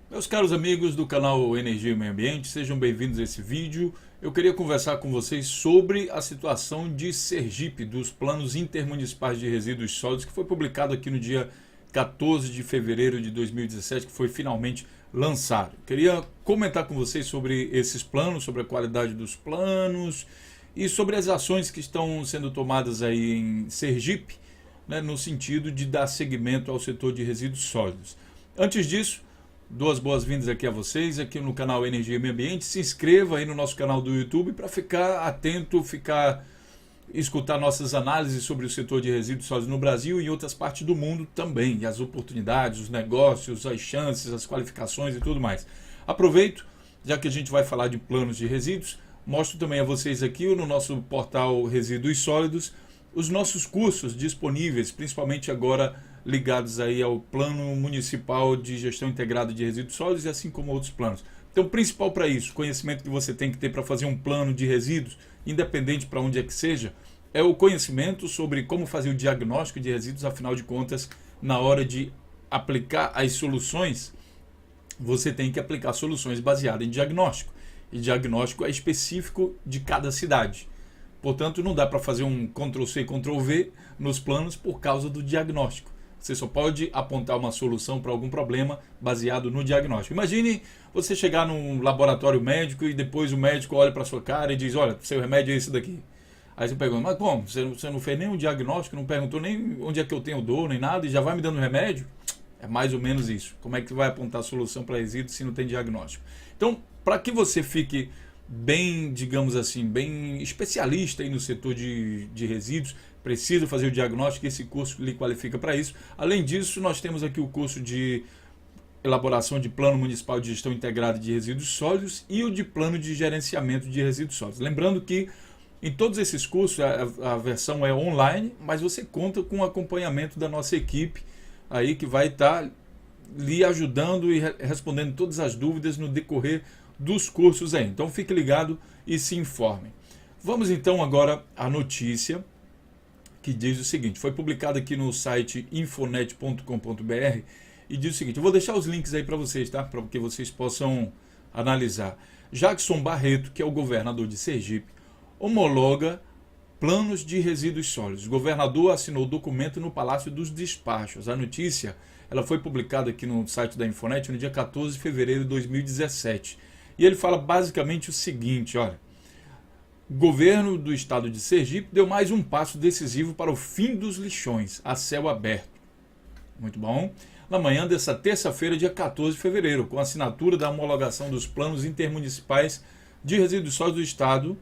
Meus caros amigos do canal Energia e Meio Ambiente, sejam bem-vindos a esse vídeo. Eu queria conversar com vocês sobre a situação de Sergipe, dos planos intermunicipais de resíduos sólidos, que foi publicado aqui no dia 14 de fevereiro de 2017, que foi finalmente lançado. Queria comentar com vocês sobre esses planos, sobre a qualidade dos planos e sobre as ações que estão sendo tomadas aí em Sergipe, né, no sentido de dar seguimento ao setor de resíduos sólidos. Antes disso, dou as boas-vindas aqui a vocês, aqui no canal Energia e Meio Ambiente. Se inscreva aí no nosso canal do YouTube para ficar atento, escutar nossas análises sobre o setor de resíduos sólidos no Brasil e em outras partes do mundo também, e as oportunidades, os negócios, as chances, as qualificações e tudo mais. Aproveito, já que a gente vai falar de planos de resíduos, mostro também a vocês aqui no nosso portal Resíduos Sólidos os nossos cursos disponíveis, principalmente agora ligados aí ao Plano Municipal de Gestão Integrada de Resíduos Sólidos e assim como outros planos. Então, o principal para isso, o conhecimento que você tem que ter para fazer um plano de resíduos, independente para onde é que seja, é o conhecimento sobre como fazer o diagnóstico de resíduos. Afinal de contas, na hora de aplicar as soluções, você tem que aplicar soluções baseadas em diagnóstico. E diagnóstico é específico de cada cidade. Portanto, não dá para fazer um Ctrl+C, Ctrl+V nos planos por causa do diagnóstico. Você só pode apontar uma solução para algum problema baseado no diagnóstico. Imagine você chegar num laboratório médico e depois o médico olha para sua cara e diz: olha, seu remédio é esse daqui. Aí você pergunta: mas como? Você não fez nenhum diagnóstico, não perguntou nem onde é que eu tenho dor, nem nada, e já vai me dando remédio? É mais ou menos isso. Como é que vai apontar a solução para resíduos se não tem diagnóstico? Então, para que você fique bem, digamos assim, bem especialista aí no setor de resíduos, precisa fazer o diagnóstico, e esse curso lhe qualifica para isso. Além disso, nós temos aqui o curso de elaboração de Plano Municipal de Gestão Integrada de Resíduos Sólidos e o de Plano de Gerenciamento de Resíduos Sólidos. Lembrando que em todos esses cursos a versão é online, mas você conta com o acompanhamento da nossa equipe aí que vai estar lhe ajudando e respondendo todas as dúvidas no decorrer dos cursos aí. Então fique ligado e se informe. Vamos então agora à notícia que diz o seguinte: foi publicado aqui no site infonet.com.br e diz o seguinte, eu vou deixar os links aí para vocês, tá? Para que vocês possam analisar. Jackson Barreto, que é o governador de Sergipe, homologa planos de resíduos sólidos. O governador assinou o documento no Palácio dos Despachos. A notícia ela foi publicada aqui no site da Infonet no dia 14 de fevereiro de 2017. E ele fala basicamente o seguinte, olha: o governo do estado de Sergipe deu mais um passo decisivo para o fim dos lixões a céu aberto. Muito bom. Na manhã dessa terça-feira, dia 14 de fevereiro, com a assinatura da homologação dos planos intermunicipais de resíduos sólidos do estado,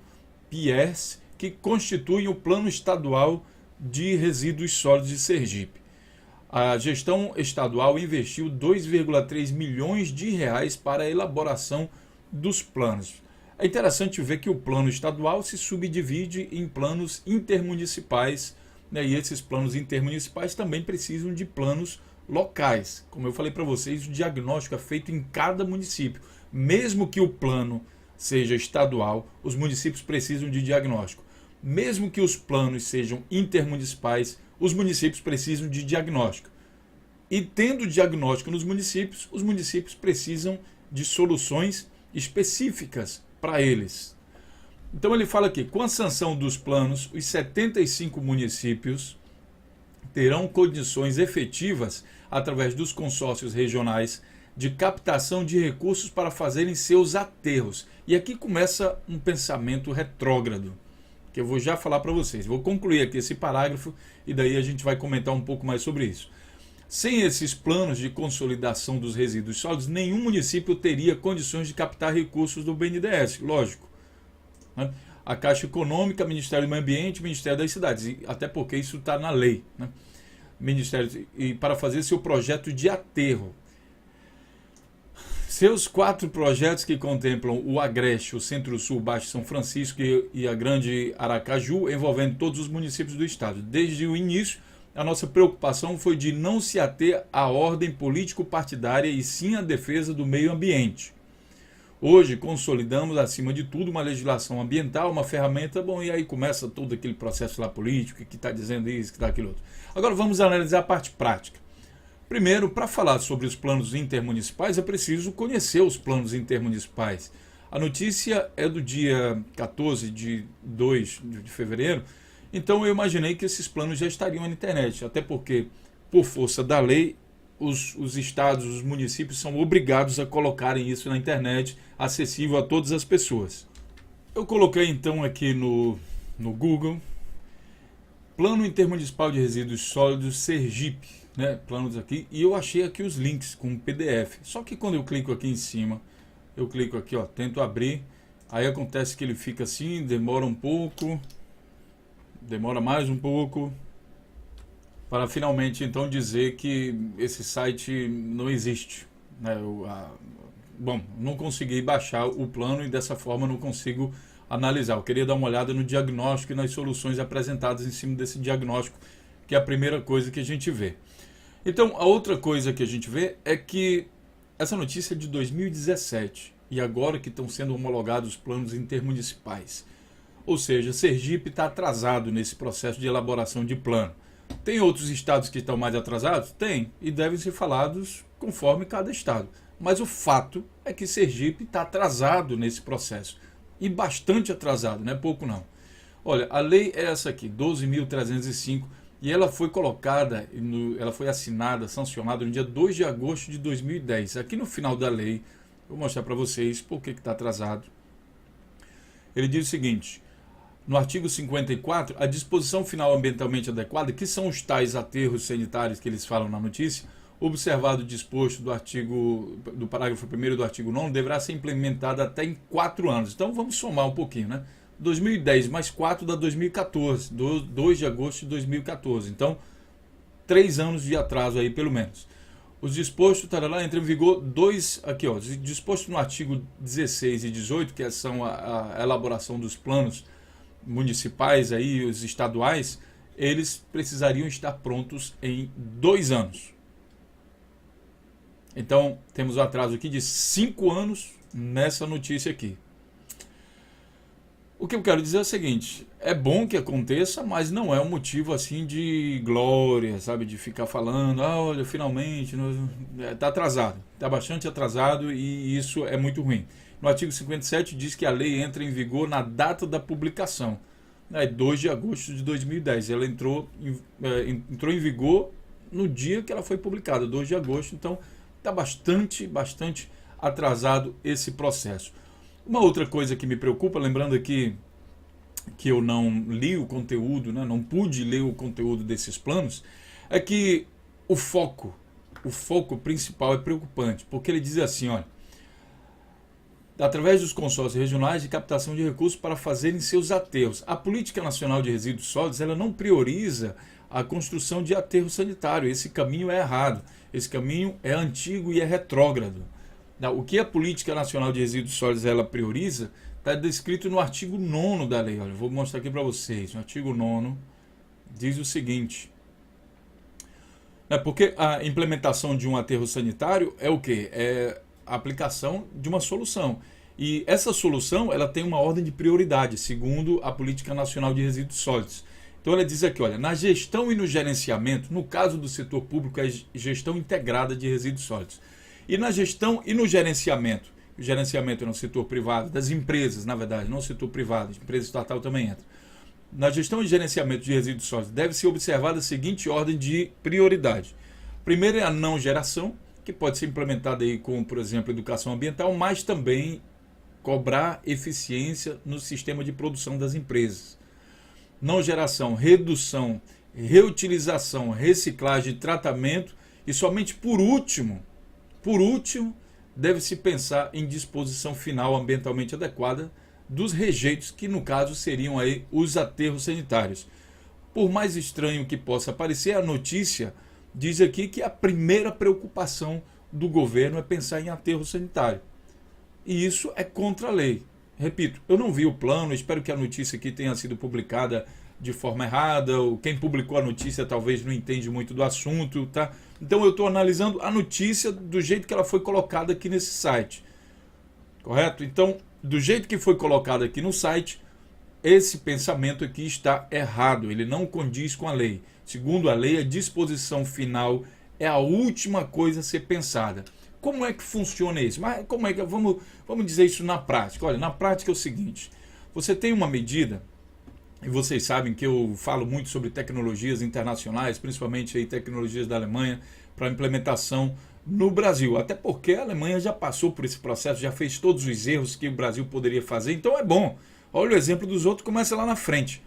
PIERS, que constituem o Plano Estadual de Resíduos Sólidos de Sergipe. A gestão estadual investiu 2,3 milhões de reais para a elaboração dos planos. É interessante ver que o plano estadual se subdivide em planos intermunicipais, né? E esses planos intermunicipais também precisam de planos locais. Como eu falei para vocês, o diagnóstico é feito em cada município. Mesmo que o plano seja estadual, os municípios precisam de diagnóstico. Mesmo que os planos sejam intermunicipais, os municípios precisam de diagnóstico. E tendo diagnóstico nos municípios, os municípios precisam de soluções específicas para eles. Então ele fala aqui, com a sanção dos planos, os 75 municípios terão condições efetivas, através dos consórcios regionais, de captação de recursos para fazerem seus aterros. E aqui começa um pensamento retrógrado, que eu vou já falar para vocês. Vou concluir aqui esse parágrafo e daí a gente vai comentar um pouco mais sobre isso. Sem esses planos de consolidação dos resíduos sólidos, nenhum município teria condições de captar recursos do BNDES, lógico, né? A Caixa Econômica, Ministério do Meio Ambiente, Ministério das Cidades, e até porque isso está na lei, né? Ministério, e para fazer seu projeto de aterro. Seus 4 projetos, que contemplam o Agreste, o Centro-Sul, Baixo São Francisco e a Grande Aracaju, envolvendo todos os municípios do estado. Desde o início, a nossa preocupação foi de não se ater à ordem político-partidária e sim à defesa do meio ambiente. Hoje, consolidamos, acima de tudo, uma legislação ambiental, uma ferramenta, bom, e aí começa todo aquele processo lá político, que está dizendo isso, que está aquilo outro. Agora vamos analisar a parte prática. Primeiro, para falar sobre os planos intermunicipais, é preciso conhecer os planos intermunicipais. A notícia é do dia 14 de fevereiro, então eu imaginei que esses planos já estariam na internet, até porque, por força da lei, os estados, os municípios são obrigados a colocarem isso na internet, acessível a todas as pessoas. Eu coloquei então aqui no Google, Plano Intermunicipal de Resíduos Sólidos Sergipe, né, planos aqui, e eu achei aqui os links com PDF. Só que quando eu clico aqui em cima, eu clico aqui, ó, tento abrir, aí acontece que ele fica assim, demora um pouco, demora mais um pouco, para finalmente então dizer que esse site não existe, né? Bom, não consegui baixar o plano e dessa forma não consigo analisar. Eu queria dar uma olhada no diagnóstico e nas soluções apresentadas em cima desse diagnóstico, que é a primeira coisa que a gente vê. Então, a outra coisa que a gente vê é que essa notícia é de 2017 e agora que estão sendo homologados os planos intermunicipais. Ou seja, Sergipe está atrasado nesse processo de elaboração de plano. Tem outros estados que estão mais atrasados? Tem, e devem ser falados conforme cada estado. Mas o fato é que Sergipe está atrasado nesse processo. E bastante atrasado, não é pouco não. Olha, a lei é essa aqui, 12.305, e ela foi colocada, ela foi assinada, sancionada no dia 2 de agosto de 2010. Aqui no final da lei, vou mostrar para vocês por que está atrasado. Ele diz o seguinte: no artigo 54, a disposição final ambientalmente adequada, que são os tais aterros sanitários que eles falam na notícia, observado o disposto do parágrafo 1º do artigo 9º, deverá ser implementada até em 4 anos. Então vamos somar um pouquinho, né? 2010 mais 4 dá 2014, 2 de agosto de 2014. Então, 3 anos de atraso aí, pelo menos. Os dispostos, lá, entra em vigor aqui, ó, disposto no artigo 16 e 18, que são a elaboração dos planos municipais aí, os estaduais, eles precisariam estar prontos em 2 anos. Então, temos um atraso aqui de 5 anos nessa notícia aqui. O que eu quero dizer é o seguinte: é bom que aconteça, mas não é um motivo assim de glória, sabe? De ficar falando, olha, finalmente, está atrasado, está bastante atrasado e isso é muito ruim. No artigo 57 diz que a lei entra em vigor na data da publicação, 2 de agosto de 2010. Ela entrou em vigor no dia que ela foi publicada, 2 de agosto, então está bastante atrasado esse processo. Uma outra coisa que me preocupa, lembrando aqui que eu não li o conteúdo, né, não pude ler o conteúdo desses planos, é que o foco principal é preocupante, porque ele diz assim, olha, através dos consórcios regionais de captação de recursos para fazerem seus aterros. A Política Nacional de Resíduos Sólidos, ela não prioriza a construção de aterro sanitário. Esse caminho é errado, esse caminho é antigo e é retrógrado. O que a Política Nacional de Resíduos Sólidos ela prioriza está descrito no artigo 9º da lei. Olha, vou mostrar aqui para vocês. No artigo 9º diz o seguinte: porque a implementação de um aterro sanitário é o quê? É a aplicação de uma solução. E essa solução ela tem uma ordem de prioridade, segundo a Política Nacional de Resíduos Sólidos. Então ela diz aqui, olha, na gestão e no gerenciamento, no caso do setor público, é gestão integrada de resíduos sólidos. E na gestão e no gerenciamento, o gerenciamento é no setor privado, das empresas, na verdade, não no setor privado, empresa estatal também entra. Na gestão e gerenciamento de resíduos sólidos, deve ser observada a seguinte ordem de prioridade. Primeiro é a não geração, que pode ser implementada aí com, por exemplo, educação ambiental, mas também cobrar eficiência no sistema de produção das empresas. Não geração, redução, reutilização, reciclagem, tratamento e somente por último, deve-se pensar em disposição final ambientalmente adequada dos rejeitos, que no caso seriam aí os aterros sanitários. Por mais estranho que possa parecer, a notícia diz aqui que a primeira preocupação do governo é pensar em aterro sanitário. E isso é contra a lei. Repito, eu não vi o plano, espero que a notícia aqui tenha sido publicada de forma errada, ou quem publicou a notícia talvez não entende muito do assunto, tá? Então eu estou analisando a notícia do jeito que ela foi colocada aqui nesse site, correto? Então, do jeito que foi colocada aqui no site, esse pensamento aqui está errado, ele não condiz com a lei. Segundo a lei, a disposição final é a última coisa a ser pensada. Como é que funciona isso? Mas como é que vamos dizer isso na prática? Olha, na prática é o seguinte: você tem uma medida, e vocês sabem que eu falo muito sobre tecnologias internacionais, principalmente aí tecnologias da Alemanha, para implementação no Brasil. Até porque a Alemanha já passou por esse processo, já fez todos os erros que o Brasil poderia fazer, então é bom. Olha o exemplo dos outros, começa lá na frente.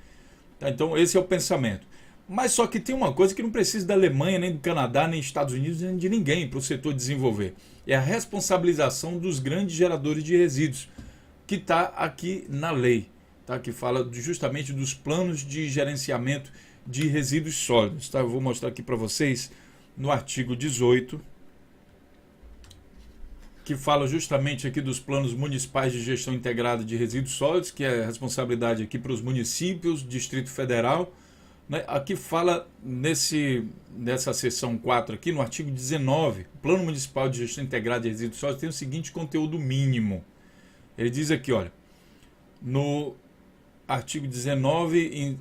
Tá? Então esse é o pensamento. Mas só que tem uma coisa que não precisa da Alemanha, nem do Canadá, nem dos Estados Unidos, nem de ninguém para o setor desenvolver. É a responsabilização dos grandes geradores de resíduos, que está aqui na lei, tá? Que fala justamente dos planos de gerenciamento de resíduos sólidos. Tá? Eu vou mostrar aqui para vocês no artigo 18, que fala justamente aqui dos planos municipais de gestão integrada de resíduos sólidos, que é a responsabilidade aqui para os municípios, Distrito Federal. Aqui fala nessa seção 4 aqui, no artigo 19, o Plano Municipal de Gestão Integrada de Resíduos Sólidos tem o seguinte conteúdo mínimo. Ele diz aqui, olha, no artigo 19,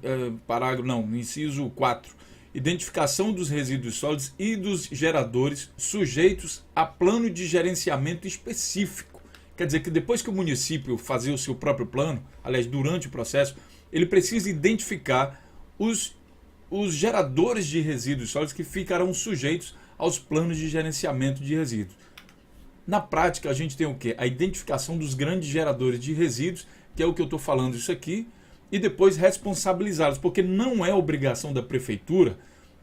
inciso 4, identificação dos resíduos sólidos e dos geradores sujeitos a plano de gerenciamento específico. Quer dizer que depois que o município fazer o seu próprio plano, aliás, durante o processo, ele precisa identificar os geradores de resíduos sólidos que ficarão sujeitos aos planos de gerenciamento de resíduos. Na prática, a gente tem o quê? A identificação dos grandes geradores de resíduos, que é o que eu estou falando isso aqui, e depois responsabilizá-los, porque não é obrigação da prefeitura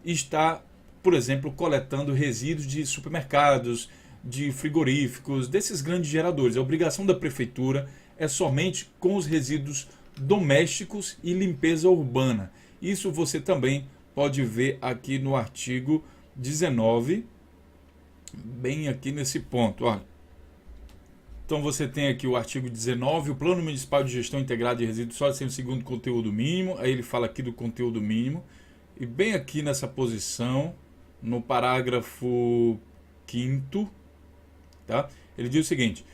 estar, por exemplo, coletando resíduos de supermercados, de frigoríficos, desses grandes geradores. A obrigação da prefeitura é somente com os resíduos domésticos e limpeza urbana. Isso você também pode ver aqui no artigo 19, bem aqui nesse ponto. Olha. Então você tem aqui o artigo 19, o Plano Municipal de Gestão Integrada de Resíduos Sólidos tem o segundo conteúdo mínimo, aí ele fala aqui do conteúdo mínimo, e bem aqui nessa posição, no parágrafo 5º, tá? Ele diz o seguinte: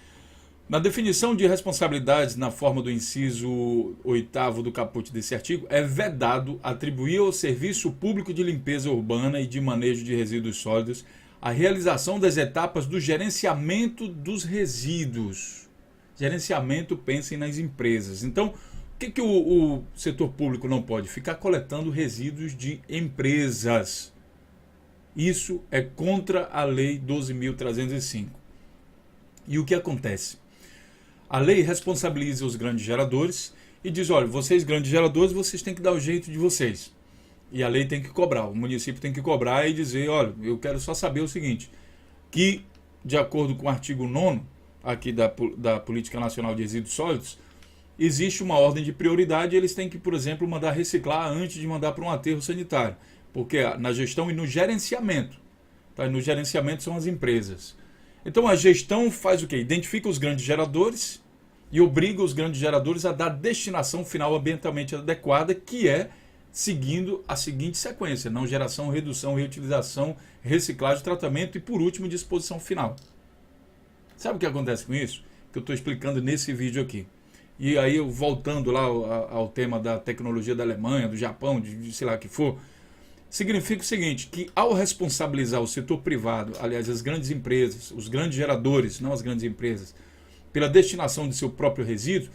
na definição de responsabilidades na forma do inciso 8º do caput desse artigo, é vedado atribuir ao Serviço Público de Limpeza Urbana e de Manejo de Resíduos Sólidos a realização das etapas do gerenciamento dos resíduos. Gerenciamento, pensem nas empresas. Então, o que o setor público não pode? Ficar coletando resíduos de empresas. Isso é contra a Lei 12.305. E o que acontece? A lei responsabiliza os grandes geradores e diz, olha, vocês grandes geradores, vocês têm que dar o jeito de vocês. E a lei tem que cobrar, o município tem que cobrar e dizer, olha, eu quero só saber o seguinte, que de acordo com o artigo 9º aqui da Política Nacional de Resíduos Sólidos, existe uma ordem de prioridade e eles têm que, por exemplo, mandar reciclar antes de mandar para um aterro sanitário. Porque na gestão e no gerenciamento, tá? No gerenciamento são as empresas. Então a gestão faz o quê? Identifica os grandes geradores e obriga os grandes geradores a dar destinação final ambientalmente adequada, que é seguindo a seguinte sequência: não geração, redução, reutilização, reciclagem, tratamento e, por último, disposição final. Sabe o que acontece com isso? Que eu estou explicando nesse vídeo aqui. E aí, voltando lá ao tema da tecnologia da Alemanha, do Japão, de sei lá o que for, significa o seguinte, que ao responsabilizar o setor privado, aliás, as grandes empresas, os grandes geradores, não as grandes empresas, pela destinação de seu próprio resíduo,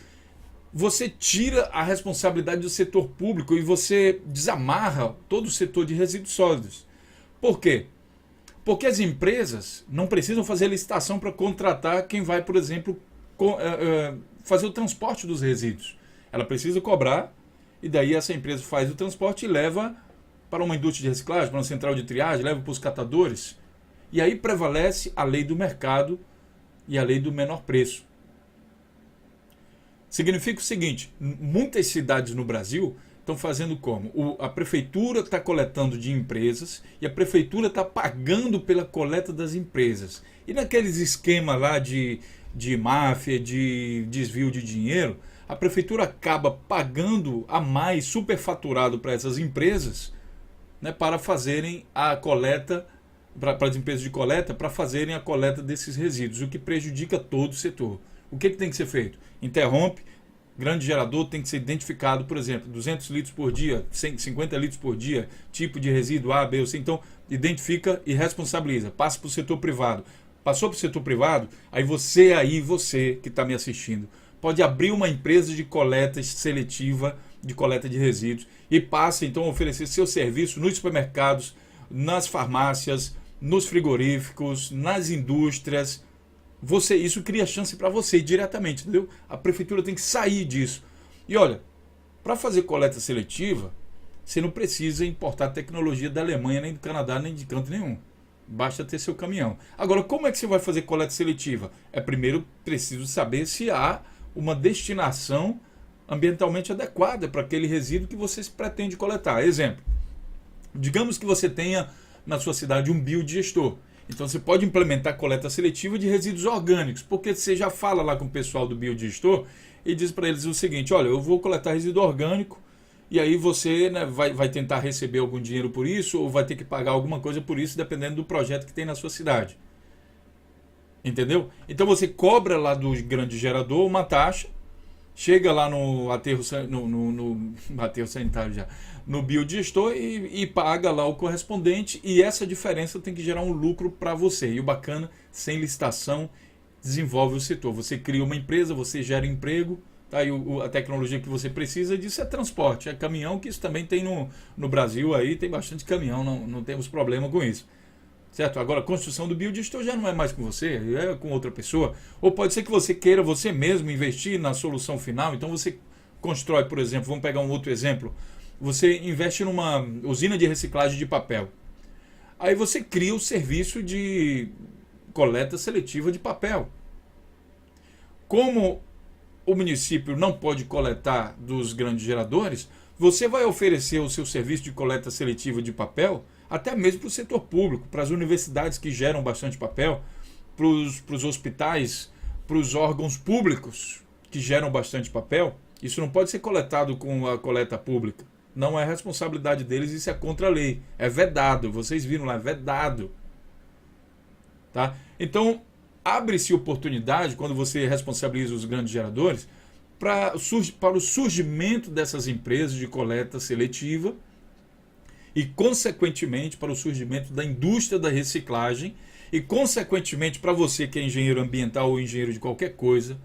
você tira a responsabilidade do setor público e você desamarra todo o setor de resíduos sólidos. Por quê? Porque as empresas não precisam fazer licitação para contratar quem vai, por exemplo, fazer o transporte dos resíduos. Ela precisa cobrar e daí essa empresa faz o transporte e leva para uma indústria de reciclagem, para uma central de triagem, leva para os catadores. E aí prevalece a lei do mercado e a lei do menor preço. Significa o seguinte, muitas cidades no Brasil estão fazendo como? A prefeitura está coletando de empresas e a prefeitura está pagando pela coleta das empresas. E naqueles esquemas lá de máfia, de desvio de dinheiro, a prefeitura acaba pagando a mais, superfaturado para essas empresas, né, para fazerem a coleta, para as empresas de coleta, para fazerem a coleta desses resíduos, o que prejudica todo o setor. O que tem que ser feito? Interrompe, Grande gerador tem que ser identificado, por exemplo, 200 litros por dia, 150 litros por dia, tipo de resíduo A, B ou C. Então, identifica e responsabiliza. Passa para o setor privado. Passou para o setor privado, aí você que está me assistindo, pode abrir uma empresa de coleta seletiva, de coleta de resíduos, e passa então a oferecer seu serviço nos supermercados, nas farmácias, nos frigoríficos, nas indústrias. Isso cria chance para você diretamente, entendeu? A prefeitura tem que sair disso. E olha, para fazer coleta seletiva, você não precisa importar tecnologia da Alemanha, nem do Canadá, nem de canto nenhum. Basta ter seu caminhão. Agora, como é que você vai fazer coleta seletiva? Primeiro preciso saber se há uma destinação ambientalmente adequada para aquele resíduo que você pretende coletar. Exemplo, digamos que você tenha na sua cidade um biodigestor. Então você pode implementar coleta seletiva de resíduos orgânicos, porque você já fala lá com o pessoal do biodigestor e diz para eles o seguinte: olha, eu vou coletar resíduo orgânico, e aí você, né, vai tentar receber algum dinheiro por isso, ou vai ter que pagar alguma coisa por isso, dependendo do projeto que tem na sua cidade. Entendeu? Então você cobra lá do grande gerador uma taxa, chega lá no aterro sanitário já, no biodigestor e paga lá o correspondente, e essa diferença tem que gerar um lucro para você. E o bacana, sem licitação, desenvolve o setor. Você cria uma empresa, você gera emprego, tá? E a tecnologia que você precisa disso é transporte, é caminhão, que isso também tem no Brasil, aí tem bastante caminhão, não temos problema com isso. Certo? Agora, a construção do biodigestor já não é mais com você, é com outra pessoa. Ou pode ser que você queira você mesmo investir na solução final. Então você constrói, por exemplo, vamos pegar um outro exemplo. Você investe numa usina de reciclagem de papel. Aí você cria o serviço de coleta seletiva de papel. Como o município não pode coletar dos grandes geradores, você vai oferecer o seu serviço de coleta seletiva de papel até mesmo para o setor público, para as universidades que geram bastante papel, para os hospitais, para os órgãos públicos que geram bastante papel. Isso não pode ser coletado com a coleta pública. Não é responsabilidade deles, isso é contra a lei. É vedado, vocês viram lá, é vedado. Tá? Então, abre-se oportunidade, quando você responsabiliza os grandes geradores, para o surgimento dessas empresas de coleta seletiva e, consequentemente, para o surgimento da indústria da reciclagem e, consequentemente, para você que é engenheiro ambiental ou engenheiro de qualquer coisa,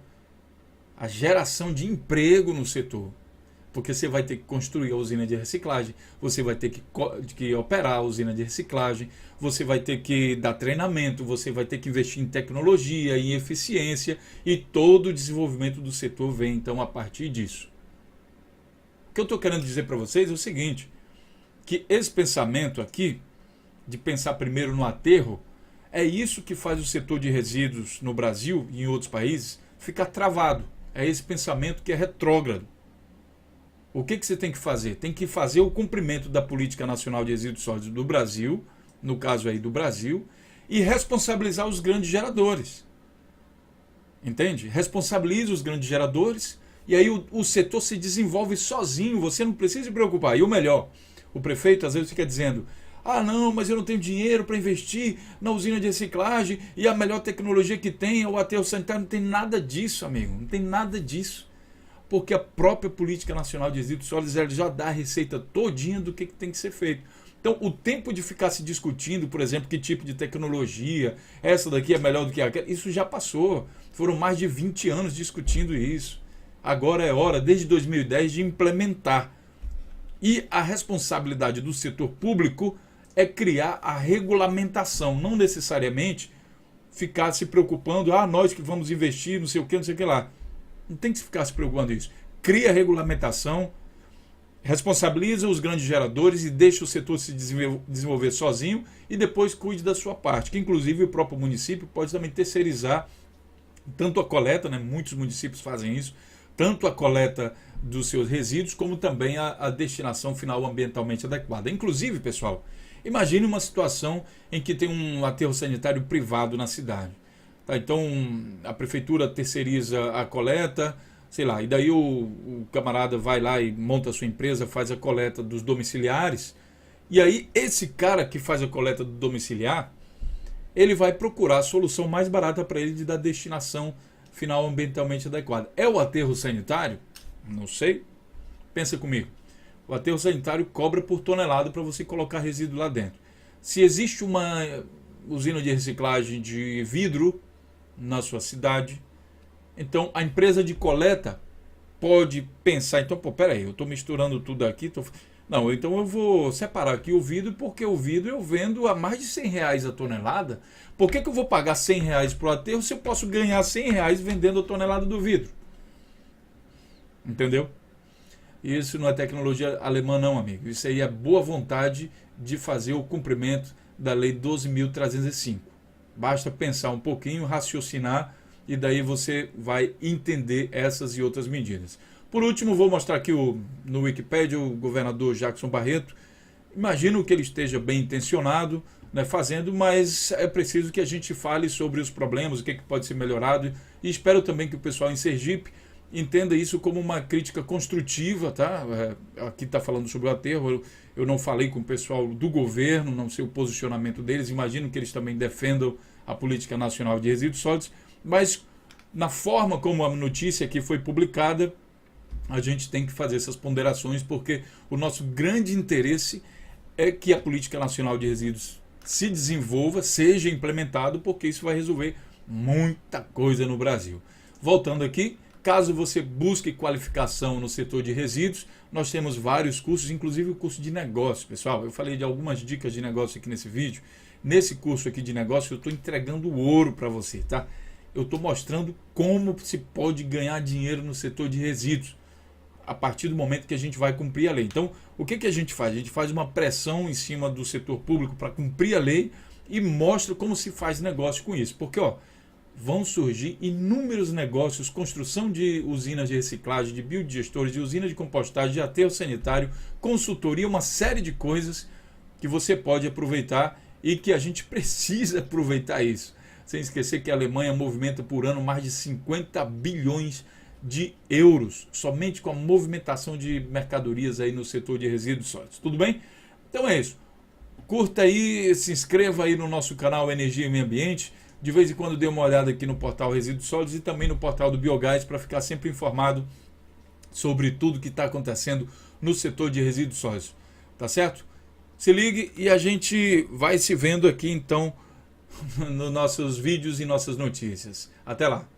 a geração de emprego no setor. Porque você vai ter que construir a usina de reciclagem, você vai ter que operar a usina de reciclagem, você vai ter que dar treinamento, você vai ter que investir em tecnologia, em eficiência, e todo o desenvolvimento do setor vem, então, a partir disso. O que eu estou querendo dizer para vocês é o seguinte, que esse pensamento aqui, de pensar primeiro no aterro, é isso que faz o setor de resíduos no Brasil e em outros países ficar travado. É esse pensamento que é retrógrado. O que você tem que fazer? Tem que fazer o cumprimento da Política Nacional de Resíduos Sólidos do Brasil, no caso aí do Brasil, e responsabilizar os grandes geradores. Entende? Responsabiliza os grandes geradores e aí o setor se desenvolve sozinho, você não precisa se preocupar. E o melhor, o prefeito às vezes fica dizendo: ah não, mas eu não tenho dinheiro para investir na usina de reciclagem e a melhor tecnologia que tem é o aterro sanitário. Não tem nada disso, amigo, não tem nada disso. Porque a própria Política Nacional de Resíduos Sólidos já dá a receita todinha do que tem que ser feito. Então, o tempo de ficar se discutindo, por exemplo, que tipo de tecnologia, essa daqui é melhor do que aquela, isso já passou. Foram mais de 20 anos discutindo isso. Agora é hora, desde 2010, de implementar. E a responsabilidade do setor público é criar a regulamentação, não necessariamente ficar se preocupando, nós que vamos investir, não sei o que lá. Não tem que ficar se preocupando com isso. Cria a regulamentação, responsabiliza os grandes geradores e deixa o setor se desenvolver sozinho e depois cuide da sua parte, que inclusive o próprio município pode também terceirizar tanto a coleta, né? Muitos municípios fazem isso, tanto a coleta dos seus resíduos, como também a destinação final ambientalmente adequada. Inclusive, pessoal, imagine uma situação em que tem um aterro sanitário privado na cidade. Tá, então a prefeitura terceiriza a coleta, sei lá, e daí o camarada vai lá e monta a sua empresa, faz a coleta dos domiciliares, e aí esse cara que faz a coleta do domiciliar, ele vai procurar a solução mais barata para ele da destinação final ambientalmente adequada. É o aterro sanitário? Não sei. Pensa comigo. O aterro sanitário cobra por tonelada para você colocar resíduo lá dentro. Se existe uma usina de reciclagem de vidro na sua cidade, então a empresa de coleta pode pensar, então, pô, peraí, eu estou misturando tudo aqui, não, então eu vou separar aqui o vidro, porque o vidro eu vendo a mais de R$ 100 a tonelada. Por que eu vou pagar R$ 100 para o aterro se eu posso ganhar R$ 100 vendendo a tonelada do vidro? Entendeu? Isso não é tecnologia alemã não, amigo. Isso aí é boa vontade de fazer o cumprimento da Lei 12.305. Basta pensar um pouquinho, raciocinar, e daí você vai entender essas e outras medidas. Por último, vou mostrar aqui no Wikipedia o governador Jackson Barreto. Imagino que ele esteja bem intencionado, né, fazendo, mas é preciso que a gente fale sobre os problemas, o que pode ser melhorado, e espero também que o pessoal em Sergipe entenda isso como uma crítica construtiva, tá? Aqui está falando sobre o aterro, eu não falei com o pessoal do governo, não sei o posicionamento deles, imagino que eles também defendam a Política Nacional de Resíduos Sólidos, mas na forma como a notícia aqui foi publicada, a gente tem que fazer essas ponderações, porque o nosso grande interesse é que a Política Nacional de Resíduos se desenvolva, seja implementado, porque isso vai resolver muita coisa no Brasil. Voltando aqui, caso você busque qualificação no setor de resíduos, nós temos vários cursos, inclusive o curso de negócio, pessoal. Eu falei de algumas dicas de negócio aqui nesse vídeo. Nesse curso aqui de negócio, eu estou entregando ouro para você, tá? Eu estou mostrando como se pode ganhar dinheiro no setor de resíduos, a partir do momento que a gente vai cumprir a lei. Então, o que a gente faz? A gente faz uma pressão em cima do setor público para cumprir a lei e mostra como se faz negócio com isso. Porque, vão surgir inúmeros negócios, construção de usinas de reciclagem, de biodigestores, de usinas de compostagem, de aterro sanitário, consultoria, uma série de coisas que você pode aproveitar e que a gente precisa aproveitar isso. Sem esquecer que a Alemanha movimenta por ano mais de 50 bilhões de euros, somente com a movimentação de mercadorias aí no setor de resíduos sólidos. Tudo bem? Então é isso. Curta aí, se inscreva aí no nosso canal Energia e Meio Ambiente. De vez em quando dê uma olhada aqui no portal Resíduos Sólidos e também no portal do Biogás para ficar sempre informado sobre tudo que está acontecendo no setor de resíduos sólidos. Tá certo? Se ligue e a gente vai se vendo aqui então nos nossos vídeos e nossas notícias. Até lá!